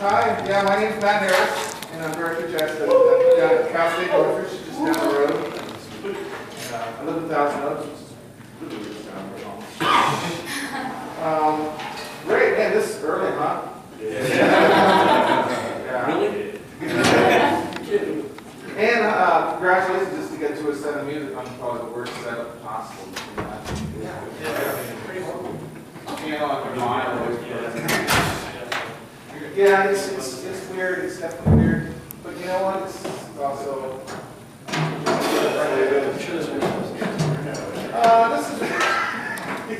Hi, yeah, my name's Matt Harris, and I'm director Jess down at Cal State Northridge, just down the road. And, I live in Thousand Oaks, which is really down the road. Great, man, this is early, huh? Yeah. Really? And congratulations just to get to a set of music on probably the worst setup possible. Piano on your mind. Yeah, it's weird. It's definitely weird. But you know what? It's also. This is.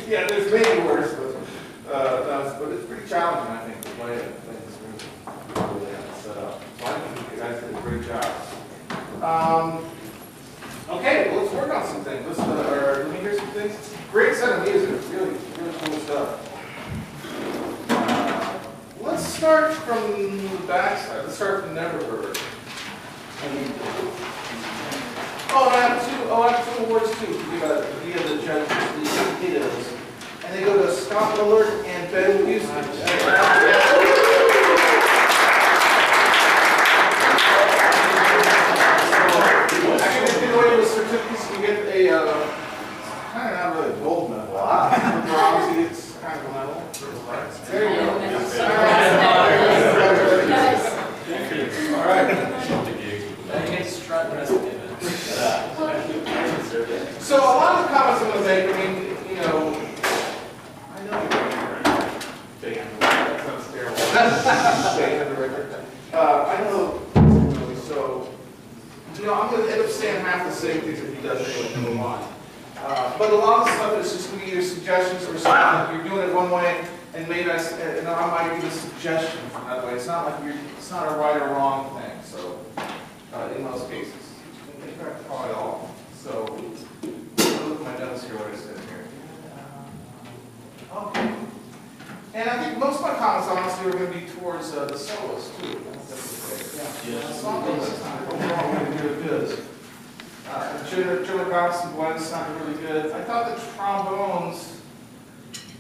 Yeah, there's maybe worse, but it's pretty challenging, I think, to play it. Really set up. So I think you guys did a great job. Okay, well, let's work on some things. Let me hear some things. Great set of music. Really cool stuff. Let's start from the backside. Let's start from Never Heard. I have two awards too. Via the judges, the potatoes, and they go to Scott Willard and Ben Houston. Actually, if you go to certificates, you get a kind of not really a gold medal. Obviously, it's kind of a medal. There you go. All right. So a lot of the comments I'm going to make, I mean, you know, I know you're band. That sounds terrible. Band director. I know, so, you know, I'm going to end up saying half the same things that he does anyway, number one. But a lot of the stuff is just going to be either suggestions or something. You're doing it one way, and maybe I might give a suggestion from that way. It's not like it's not a right or wrong thing. So, in most cases, in fact, probably all. So, look at my notes here. What I said here. Okay. And I think most of my comments, honestly, are going to be towards the solos too. Yeah. Overall, really good. Triller Goss and Gwen sounded really good. I thought the trombones,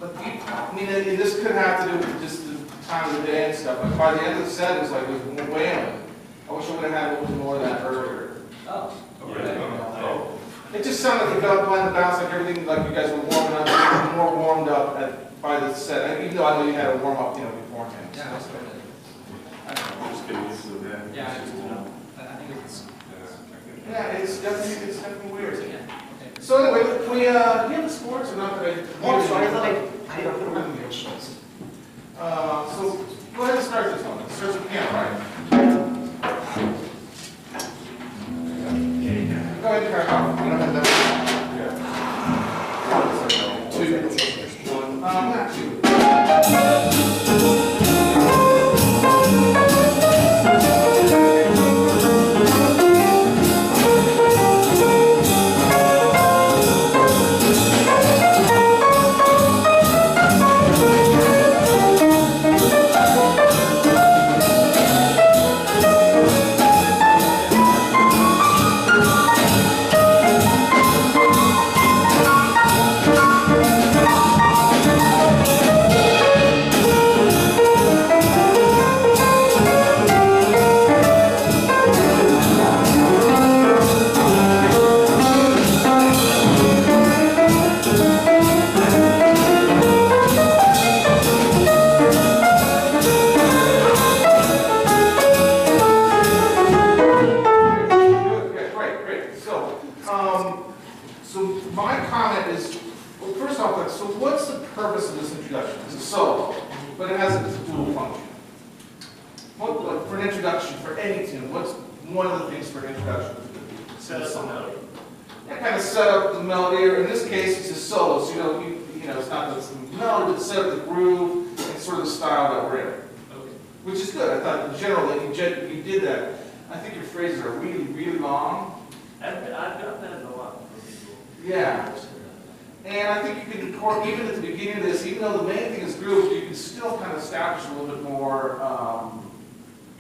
and this could have to do with just the time of the day and stuff, but by the end of the set, it was like, it was wailing. I wish I would have had a little more of that earlier. Oh. It just sounded like the bell playing the bounce, like everything, like you guys were warming up, more warmed up by the set. Even though I know you had a warm up, beforehand. Yeah, that's good. Just getting used to that. Yeah, I think it's. Yeah, it's definitely weird. Yeah. Okay. So anyway, can we have the sports or not? Oh, sorry, I don't remember your shows. So go ahead and start this one. It starts with piano, right? Go ahead and crack off. We don't have that. Yeah. 2, 1, not 2. Which is good. I thought in general that you did that. I think your phrases are really long. I've done that a lot. Yeah. And I think you can record, even at the beginning of this, even though the main thing is groove, you can still kind of establish a little bit more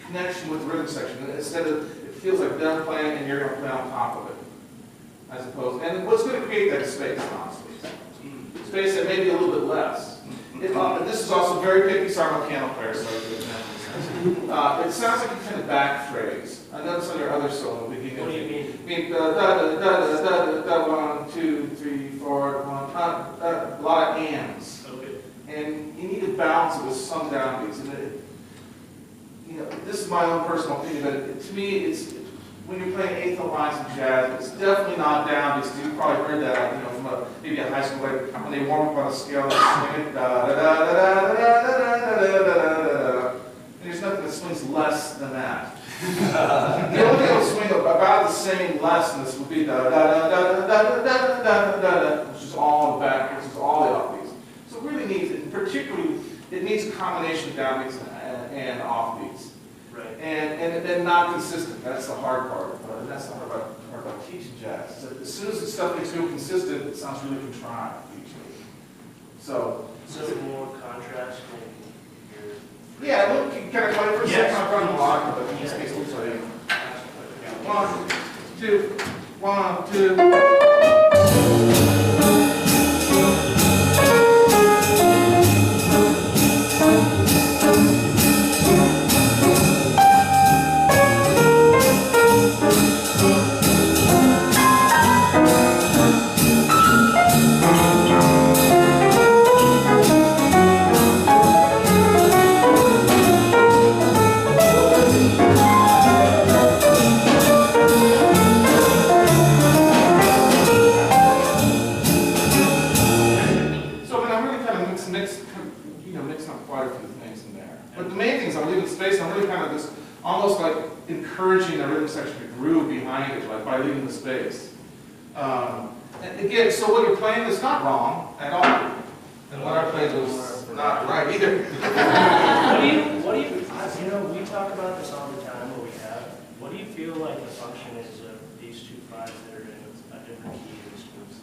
connection with the rhythm section. Instead of, it feels like them playing and you're going to play on top of it. As opposed, and what's going to create that space, honestly? Space that may be a little bit less. This is also very picky, so I'm a piano player, so I do it. It sounds like you kind of back phrase. I notice on your other solo beginning. What do you mean? I mean, da da da da da da 1, 2, 3, 4, 1, a lot of ands. Okay. And you need to balance it with some downbeats. And this is my own personal opinion, but to me, when you're playing eighth of lines in jazz, it's definitely not downbeats. You've probably heard that, from maybe a high school play when they warm up on a scale, they swing it da da da da da da da da da da. And there's nothing that swings less than that. The only thing that will swing about the same less than this would be da da da da da da da da da, which is all in the back, which is all the offbeats. So it really needs, and particularly, it needs a combination of downbeats and offbeats. Right. And not consistent. That's the hard part. And that's the hard part about teaching jazz. So as soon as the stuff gets real consistent, it sounds really contrived usually. So more contrast when yeah, look, can I play for a second? I'm running a lot, but in this Yeah. case, we'll play. 1, 2, 1, 2. Mixing up quite a few things in there. But the main thing is I'm leaving space. I'm really kind of just almost like encouraging the rhythm section to groove behind it, like by leaving the space. And again, so what you're playing is not wrong at all. And what I played was not right either. What do you, we talk about this all the time, what do you feel like the function is of these two fives that are in a different key in the strings?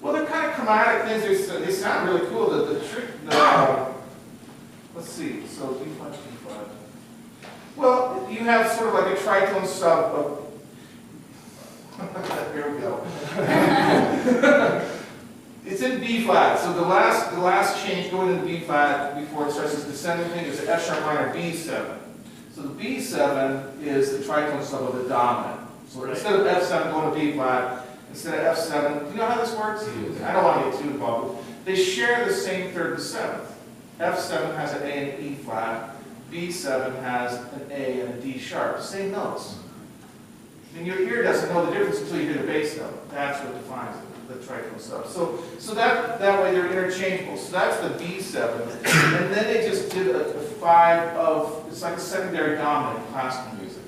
Well, they're kind of chromatic things. They sound really cool. The trick, let's see. So D flat, D flat. Well, you have sort of like a tritone sub of. Here we go. It's in B flat. So the last change going into B flat before it starts this descending thing is F sharp minor B7. So the B7 is the tritone sub of the dominant. So instead of F7 going to B flat, instead of F7, do you know how this works? I don't want to get too involved. They share the same third and seventh. F7 has an A and an E flat. B7 has an A and a D sharp. Same notes. And your ear doesn't know the difference until you hit a bass note. That's what defines it, the tritone sub. So that way they're interchangeable. So that's the B7. And then they just did a 5 of, it's like a secondary dominant in classical music.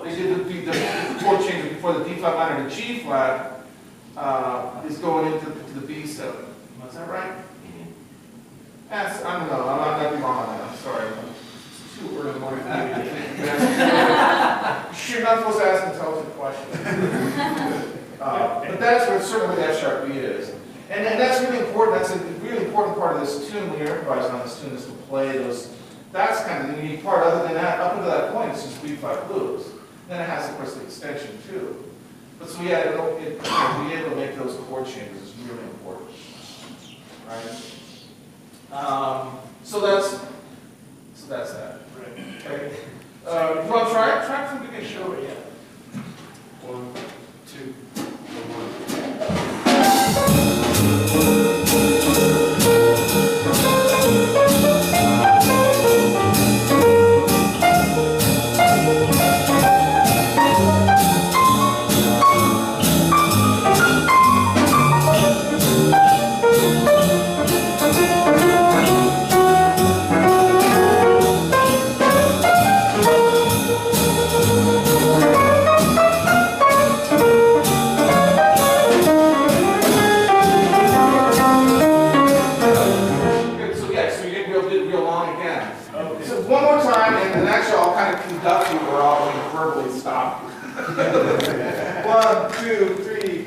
They did the chord change before the D flat minor to G flat is going into the B7. Is that right? Yes, I don't know. I'm not wrong on that. I'm sorry. It's too early in the morning. You're not supposed to ask intelligent questions. But that's what certainly F sharp B is. And that's really important. That's a really important part of this tune when you're improvising on this tune is to play those. That's kind of the unique part. Other than that, up until that point, it's just B flat blues. Then it has, of course, the extension too. But so yeah, being able to make those chord changes is really important, right? So that's that. Right. Okay. You want to try it? Try it from the beginning. Sure, yeah. 1, 2, 1, 2, 3.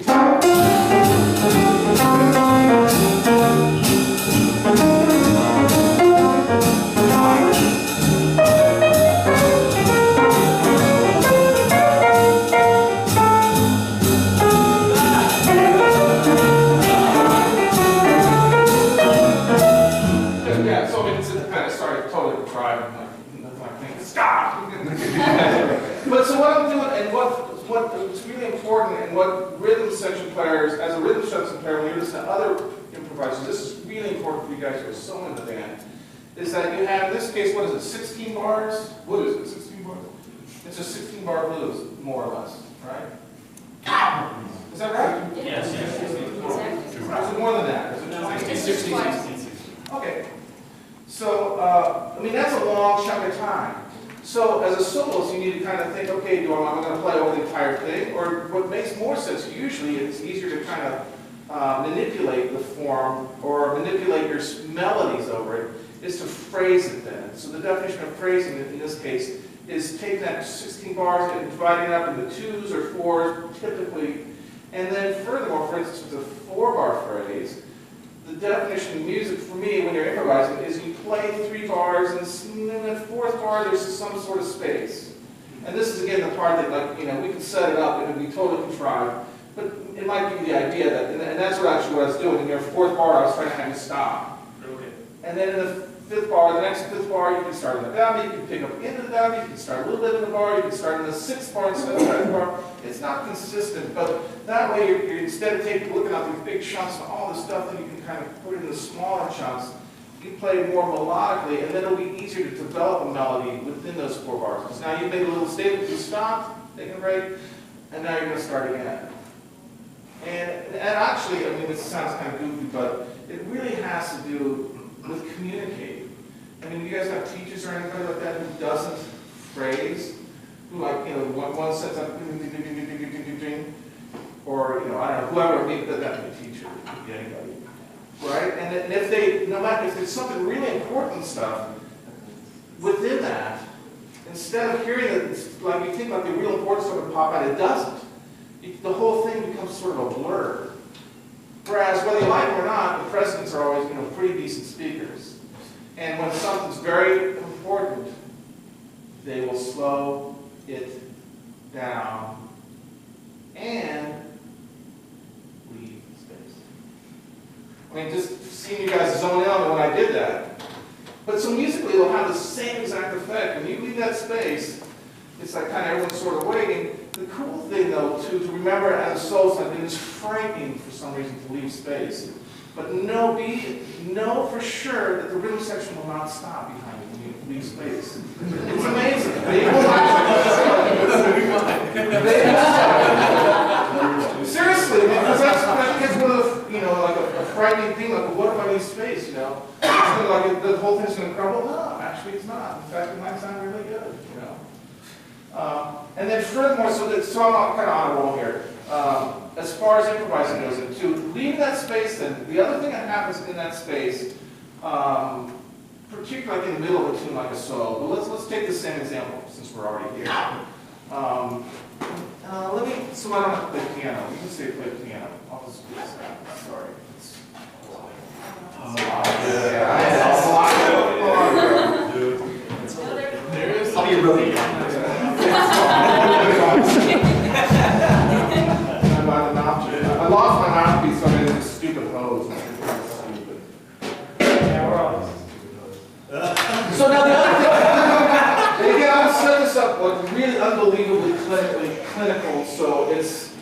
Yeah, so I mean, it's kind of started totally deprived. Nothing like things. But so what I'm doing, and what's really important, and what rhythm section players, as a rhythm section player, when you listen to other improvisers, this is really important for you guys who are so in the band, is that you have, in this case, what is it, 16 bars? What is it, 16 bars? It's a 16-bar blues, more or less, right? Is that right? Yes, yes. Or is it more than that? Is it No, 20? it's 60. Okay. So, I mean, that's a long chunk of time. So, as a soloist, you need to kind of think, okay, am I going to play over the entire thing? Or what makes more sense, usually, it's easier to kind of manipulate the form or manipulate your melodies over it, is to phrase it then. So the definition of phrasing in this case is taking that 16 bars and dividing it up into 2s or 4s, typically. And then furthermore, for instance, with a 4-bar phrase, the definition of music for me when you're improvising is you play 3 bars and in the 4th bar there's some sort of space. And this is again the part that, like, you know, we can set it up and it would be totally contrived, but it might give you the idea that, and that's actually what I was doing. In your 4th bar, I was trying to have you stop. Okay. And then in the 5th bar, the next 5th bar, you can start in the down beat, you can pick up into the down beat, you can start a little bit in the bar, you can start in the 6th bar instead of the 7th bar. It's not consistent, but that way you're instead of looking at these big chunks and all this stuff, then you can kind of put it in the smaller chunks. You can play more melodically, and then it'll be easier to develop a melody within those 4 bars. Because now you've made a little statement, you stopped, taking a break, and now you're going to start again. And actually, I mean, this sounds kind of goofy, but it really has to do with communicating. I mean, you guys have teachers or anybody like that who doesn't phrase? Who, like, you know, one sets up, or, you know, I don't know, whoever, maybe that doesn't be a teacher, it could be anybody. Right? And if they, no matter, if there's something really important stuff within that, instead of hearing it, like you think like the real important stuff would pop out, it doesn't. The whole thing becomes sort of a blur. Whereas, whether you like it or not, the presidents are always, you know, pretty decent speakers. And when something's very important, they will slow it down and leave space. I mean, just seeing you guys zone in on it when I did that. But so musically, it'll have the same exact effect. When you leave that space, it's like kind of everyone's sort of waiting. The cool thing, though, to remember as a soloist, I mean, it's frightening for some reason to leave space. But know for sure that the rhythm section will not stop behind you when you leave space. It's amazing. They will seriously, because that gets one of the, you know, like a frightening thing, like, well, what if I leave space, you know? It's gonna, like, the whole thing's going to crumble? No, actually it's not. In fact, it might sound really good, you know? And then furthermore, so I'm kind of on a roll here. As far as improvising goes, and to leave that space, then the other thing that happens in that space, particularly like in the middle of a tune like a solo. But let's take the same example since we're already here. So I don't have to play piano. You can say play piano. I'll just do this out. Sorry. There is. I'll be really I lost my mouthpiece, so I made this stupid hose. Yeah, we're all. So now the other thing, again, I'll set this up like really unbelievably clinical, so it's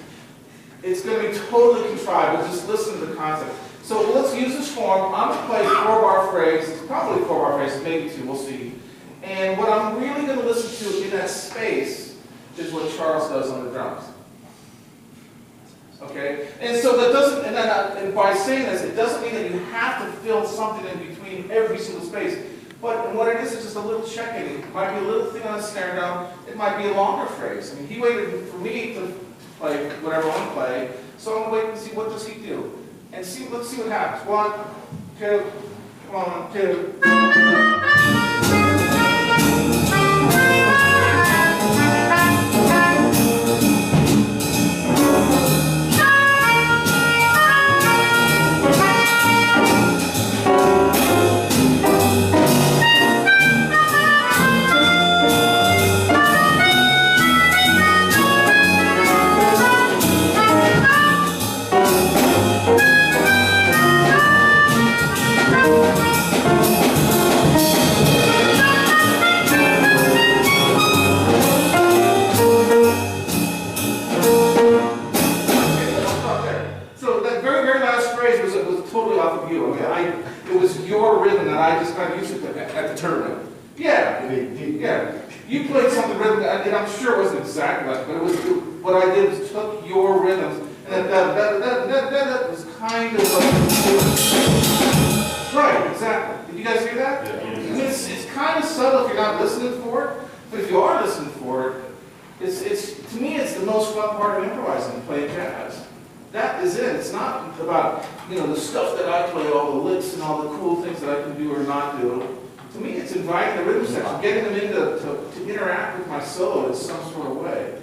going to be totally contrived, but just listen to the concept. So let's use this form. I'm going to play 4-bar phrase. It's probably 4-bar phrase, maybe 2, we'll see. And what I'm really going to listen to in that space is what Charles does on the drums. Okay? And so that doesn't, and by saying this, it doesn't mean that you have to fill something in between every single space. But what it is just a little check-in. It might be a little thing on a snare drum. It might be a longer phrase. I mean, he waited for me to play whatever I want to play. So I'm going to wait and see what does he do. And let's see what happens. 1, 2, 1, 2. Yeah, you played something rhythm, and I'm sure it wasn't exactly like, but it was, what I did was took your rhythms, and then that was kind of like, right, exactly. Did you guys hear that? Yeah. I mean, it's kind of subtle if you're not listening for it, but if you are listening for it, it's to me, it's the most fun part of improvising, playing jazz. That is it. It's not about, the stuff that I play, all the licks and all the cool things that I can do or not do. To me, it's inviting the rhythm section, getting them into to interact with my solo in some sort of way.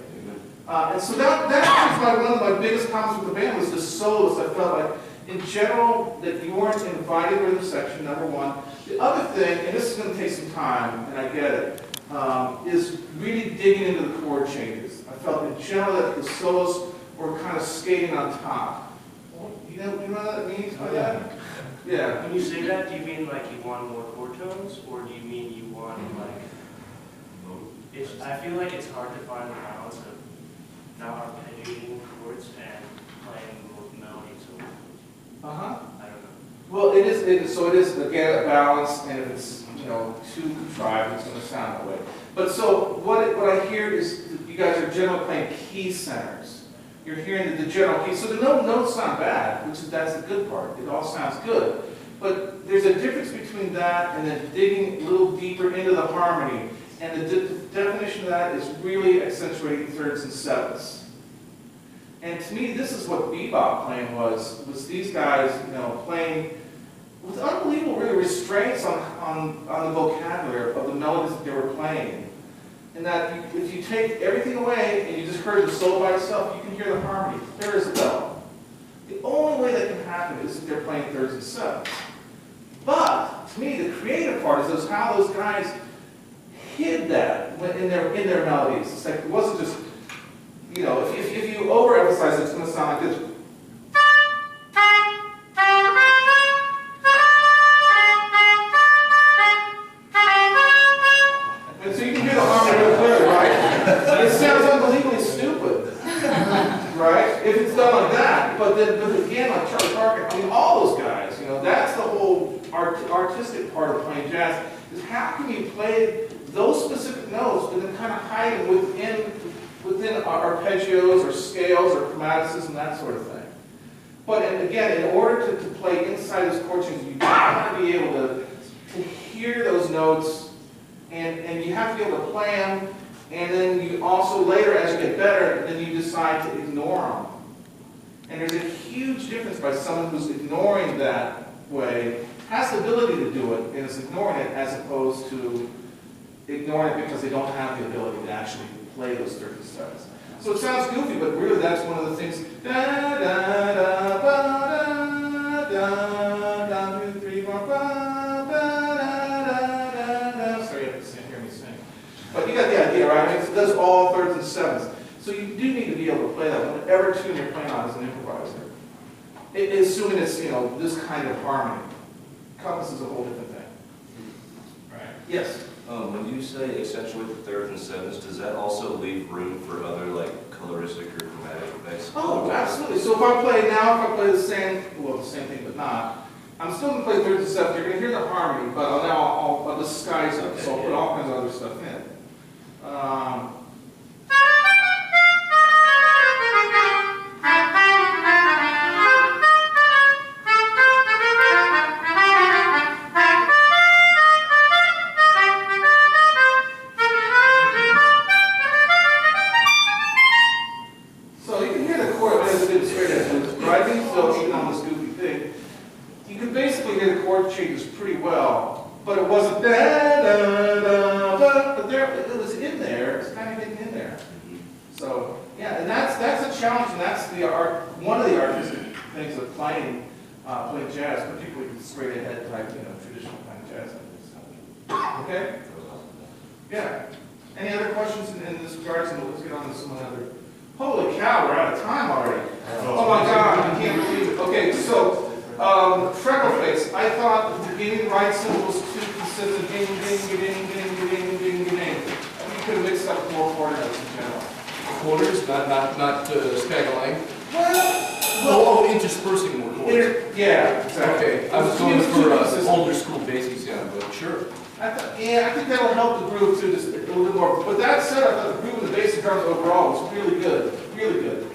And so that was one of my biggest problems with the band was the solos. I felt like, in general, that you weren't inviting the rhythm section, number one. The other thing, and this is going to take some time, and I get it, is really digging into the chord changes. I felt in general that the solos were kind of skating on top. You know what that means by that? Yeah. When you say that, do you mean like you want more chord tones, or do you mean you want like? I feel like it's hard to find the balance of not arpeggiating chords and playing both melodies. I don't know. Well, it is again a balance, and if it's too contrived, it's going to sound that way. But so what I hear is that you guys are generally playing key centers. You're hearing the general key, so the notes sound bad, that's the good part. It all sounds good, but there's a difference between that and then digging a little deeper into the harmony. And the definition of that is really accentuating thirds and sevenths. And to me, this is what bebop playing was these guys, playing with unbelievable really restraints on the vocabulary of the melodies that they were playing. And that if you take everything away and you just heard the solo by itself, you can hear the harmony clear as a bell. The only way that can happen is if they're playing thirds and sevenths. But to me, the creative part is how those guys hid that in their melodies. It's like it wasn't just, if you overemphasize it, it's going to sound like this. And so you can hear the harmony real clearly, right? It sounds unbelievably stupid, right? If it's done like that. But again, like Charlie Parker, all those guys, that's the whole artistic part of playing jazz, is how can you play those specific notes and then kind of hide them within arpeggios or scales or chromaticism and that sort of thing. But again, in order to play inside those chord changes, you have to be able to hear those notes, and you have to be able to play them, and then you also later, as you get better, then you decide to ignore them. And there's a huge difference by someone who's ignoring that way, has the ability to do it, and is ignoring it, as opposed to ignoring it because they don't have the ability to actually play those thirds and sevenths. So it sounds goofy, but really that's one of the things. Da da da ba da da da 1, 2, 3, 4, 5 da da da da. Sorry, you have to hear me sing. But you got the idea, right? I mean, it does all thirds and sevenths. So you do need to be able to play that whatever tune you're playing on as an improviser. Assuming it's this kind of harmony. Compass is a whole different thing. Right? Yes. When you say accentuate the thirds and sevenths, does that also leave room for other like coloristic or chromatic effects? Oh, absolutely. So if I play the same thing but not, I'm still going to play thirds and sevenths. You're going to hear the harmony, but now I'll disguise it. So I'll put all kinds of other stuff in. Changes pretty well, but it wasn't da da da, but it was in there. It's kind of getting in there. So yeah, and that's a challenge, and that's the art. One of the artistic things of playing jazz, particularly with straight ahead type, traditional kind of jazz like this. Okay. Yeah. Any other questions in this regards? And let's get on to some other. Holy cow, we're out of time already. Oh my God, I can't believe it. Okay, so. Freckleface, I thought the beginning right symbol was too consistent. Ding, ding, ding, ding, ding, ding, ding. You could have mixed up more quarter notes in general. Quarters, not stagger Well, interspersing more quarters. Yeah, exactly. Okay, I was going for older school basic sound, but sure. Yeah, I think that'll help the groove too, just a little bit more. But that said, I thought the groove and the bass and drums overall was really good, really good.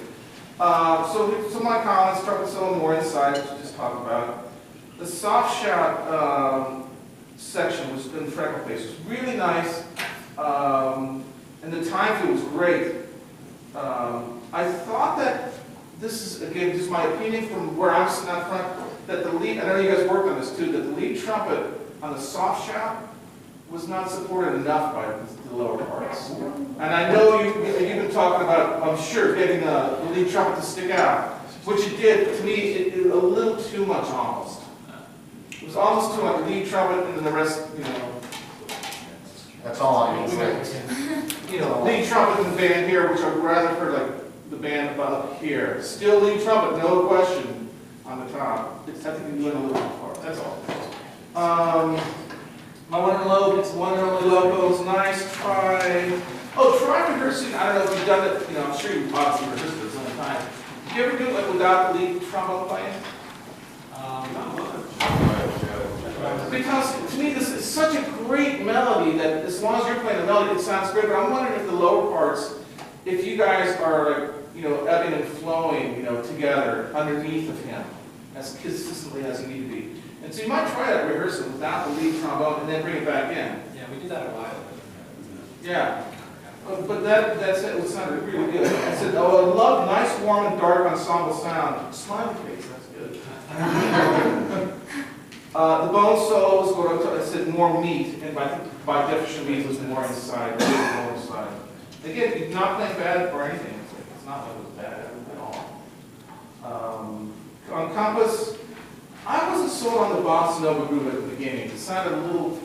So my comments, talk about some more inside, which we just talked about. The soft shout section was in freckle face was really nice, and the time to it was great. I thought that this is, again, just my opinion from where I'm sitting out front, that the lead, I know you guys worked on this too, that the lead trumpet on the soft shout was not supported enough by the lower parts. And I know you've been talking about, I'm sure, getting the lead trumpet to stick out, which it did. To me, it a little too much almost. It was almost too much lead trumpet and then the rest, you know. That's all I can say. You know, lead trumpet in the band here, which I'd rather for like the band above here. Still lead trumpet, no question, on the top. I think you went a little too far. That's all. My one and only logo is nice. Try rehearsing. I don't know if you've done it. You know, I'm sure you've obviously rehearsed it some time. Did you ever do it like without the lead trombone playing? Because to me, this is such a great melody that as long as you're playing the melody, it sounds great. But I'm wondering if the lower parts, if you guys are like, you know, ebbing and flowing, you know, together underneath of him as consistently as you need to be. And so you might try that rehearsal without the lead trombone and then bring it back in. Yeah, we did that a while ago. Yeah. But that's it. It sounded really good. I said, I love nice, warm, and dark ensemble sound. Smiley face, that's good. The bone solo was what I said, more meat, and by definition, meat was more inside, more inside. Again, you're not playing bad or anything. It's not like it was bad at all. On Compass, I wasn't sold on the bossa nova groove at the beginning. It sounded a little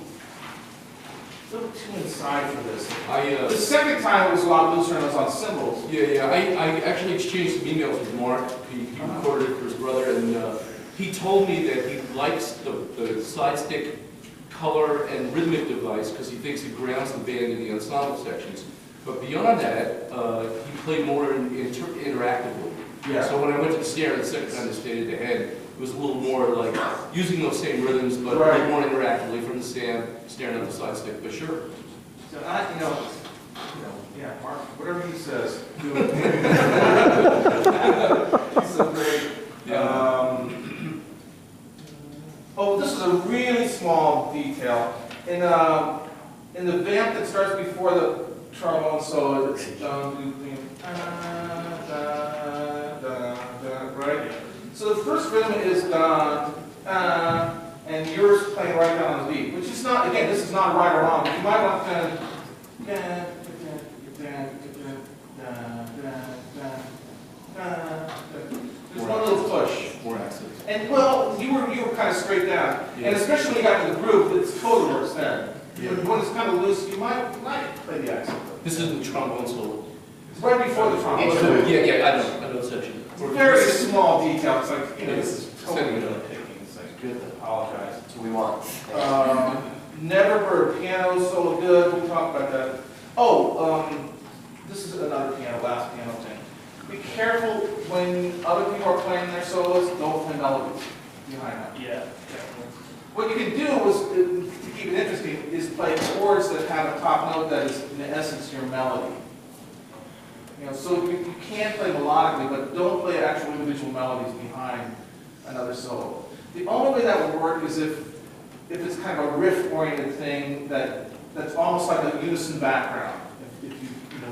too inside for this. The second time it was a lot looser and it was on cymbals. Yeah. I actually exchanged some emails with Mark. He recorded it for his brother, and he told me that he likes the side stick color and rhythmic device because he thinks it grounds the band in the ensemble sections. But beyond that, he played more interactively. Yeah. So when I went to the snare the second time they stayed at the head, it was a little more like using those same rhythms, but Right. a little more interactively from the stand, staring at the side stick. But sure. So yeah, Mark, whatever he says, do it. He's so great. Yeah. This is a really small detail. In the vamp that starts before the trombone solo, it's right? So the first rhythm is and yours playing right down on the beat, which is not, again, this is not right or wrong. You might want to there's one little push. More accents. And well, you were kind of straight down. Yeah. And especially when you got to the groove, it's totally works then. Yeah. When it's kind of loose, you might play the accent. This isn't the trombone solo. It's right before the trombone. Yeah, I know the section. It's a very small detail. It's like, you know, this is Setting totally it up. nitpicking. It's like, good, I apologize. That's what we want. Never piano solo good. We talked about that. This is another last piano thing. Be careful when other people are playing their solos, don't play melodies behind them. Yeah, definitely. What you can do is, to keep it interesting, is play chords that have a top note that is, in essence, your melody. You know, so you can play melodically, but don't play actual individual melodies behind another solo. The only way that would work is if it's kind of a riff-oriented thing that's almost like a unison background. If you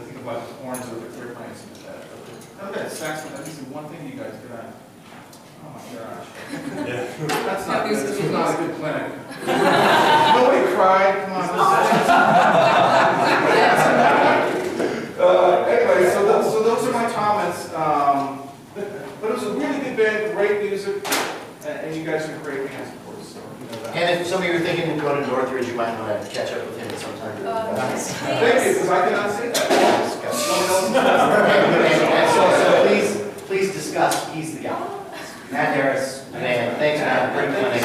think about the horns or the clear playing something like that. Okay, saxophone. I see one thing you guys did. Oh my gosh. Yeah. That's not good. This was not a good clinic. Nobody cried. Come on. Anyway, so those are my comments. But it was a really good band, great music, and you guys are great bands, of course. So you know that. And if some of you are thinking of going to Northridge, you might want to catch up with him at some time. Thank you, because I cannot say that. So please discuss. He's the guy. Matt Harris, man. Thanks, Matt. Great clinic.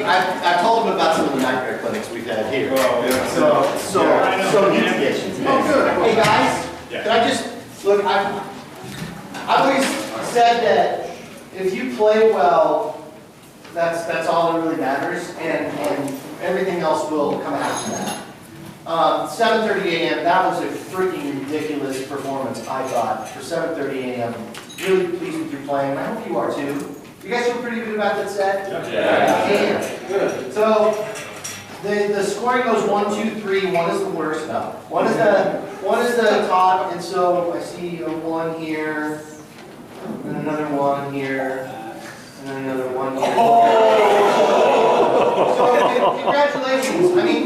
I've told him about some of the nightmare clinics we've had here. Oh, yeah. So he gets you. Oh, good. Hey guys, can I just look? I've always said that if you play well, that's all that really matters, and everything else will come after that. 7:30 a.m., that was a freaking ridiculous performance, I thought, for 7:30 a.m. Really pleased with your playing, and I hope you are too. You guys feel pretty good about that set? Yeah. Good. So, the scoring goes 1, 2, 3, 1 is the worst. No. One is the top, and so I see a 1 here, and another 1 here, and then another 1 here. So congratulations. I mean,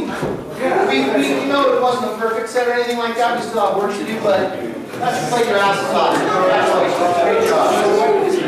we know it wasn't a perfect set or anything like that. We still have work to do, but that's just like your asses off. Congratulations. Great job.